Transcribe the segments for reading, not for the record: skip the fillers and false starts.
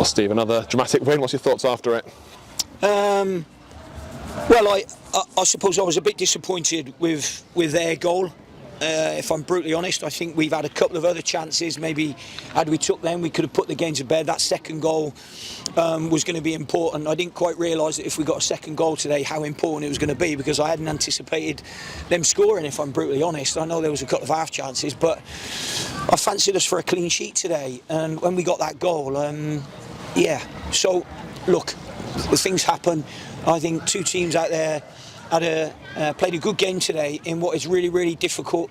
Well, Steve, another dramatic win. What's your thoughts after it? Well, I suppose I was a bit disappointed with their goal. If I'm brutally honest, I think we've had a couple of other chances. Maybe had we took them, we could have put the game to bed. That second goal was going to be important. I didn't quite realise that if we got a second goal today, how important it was going to be, because I hadn't anticipated them scoring, if I'm brutally honest. I know there was a couple of half chances, but I fancied us for a clean sheet today. And when we got that goal, yeah. So, look, things happen. I think two teams out there played a good game today in what is really, really difficult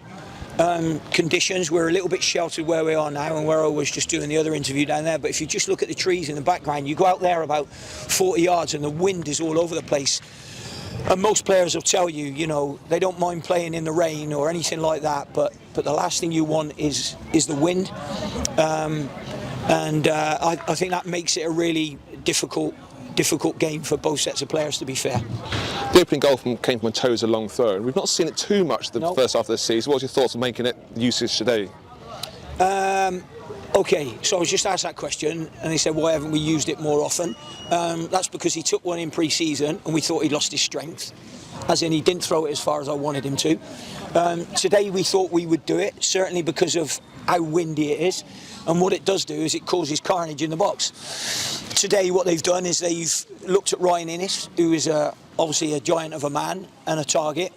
conditions. We're a little bit sheltered where we are now, and where I was just doing the other interview down there. But if you just look at the trees in the background, you go out there about 40 yards and the wind is all over the place. And most players will tell you, you know, they don't mind playing in the rain or anything like that, but the last thing you want is the wind. I think that makes it a really difficult game for both sets of players, to be fair. The opening goal came from a toes long throw. We've not seen it too much the first half of the season. What's your thoughts on making it usage today? Okay, so I was just asked that question, and they said, why haven't we used it more often? That's because he took one in pre-season, and we thought he'd lost his strength, as in he didn't throw it as far as I wanted him to. Today we thought we would do it, certainly because of how windy it is, and what it does do is it causes carnage in the box. Today what they've done is they've looked at Ryan Innes, who is obviously a giant of a man and a target,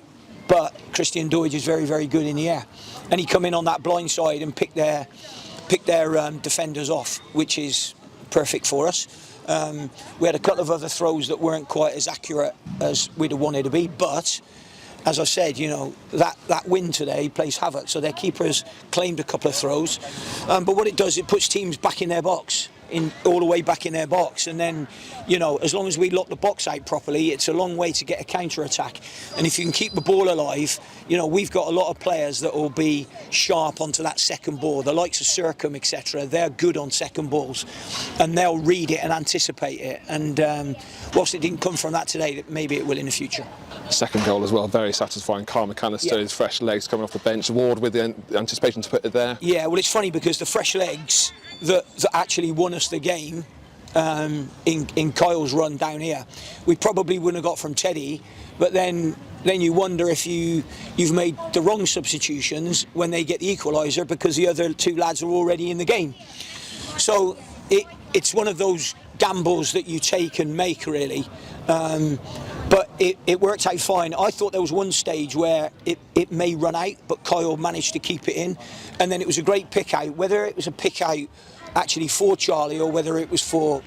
but Christian Doidge is very, very good in the air, and he come in on that blind side and pick their defenders off, which is perfect for us. We had a couple of other throws that weren't quite as accurate as we'd have wanted to be, but as I said, you know, that win today plays havoc. So their keepers claimed a couple of throws, but what it does, it puts teams back in their box, all the way back in their box, and then, you know, as long as we lock the box out properly, it's a long way to get a counter attack. And if you can keep the ball alive, you know, we've got a lot of players that will be sharp onto that second ball. The likes of Circum, etc. They're good on second balls, and they'll read it and anticipate it. And whilst it didn't come from that today, maybe it will in the future. Second goal as well, very satisfying. Carl McAllister, his fresh legs coming off the bench. Ward with the anticipation to put it there. Yeah, well, it's funny because the fresh legs that actually won us the game in Kyle's run down here, we probably wouldn't have got from Teddy. But then you wonder if you've made the wrong substitutions when they get the equaliser, because the other two lads are already in the game. So it's one of those gambles that you take and make, really. But it worked out fine. I thought there was one stage where it may run out, but Kyle managed to keep it in. And then it was a great pick out. Whether it was a pick out actually for Charlie or whether it was for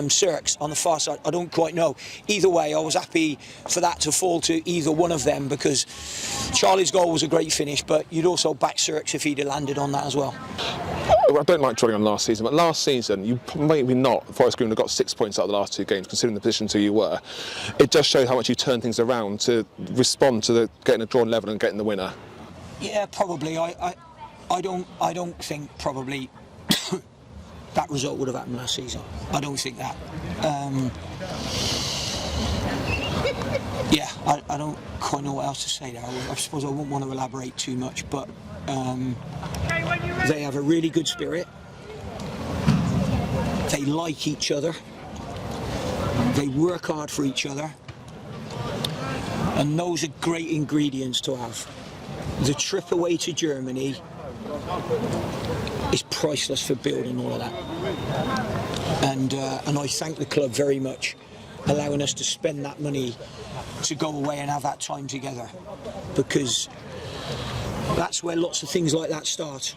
Sirks on the far side, I don't quite know. Either way, I was happy for that to fall to either one of them, because Charlie's goal was a great finish, but you'd also back Sirks if he'd have landed on that as well. I don't like drawing on last season, but last season, you maybe not, Forest Green have got 6 points out of the last two games, considering the position you were. It does show how much you turn things around to respond to getting a drawn level and getting the winner. Yeah, probably. I don't think probably that result would have happened last season. I don't think that. Yeah, I don't quite know what else to say there. I suppose I wouldn't want to elaborate too much, but they have a really good spirit. They like each other. They work hard for each other. And those are great ingredients to have. The trip away to Germany is priceless for building all of that. And I thank the club very much, allowing us to spend that money to go away and have that time together, because that's where lots of things like that start.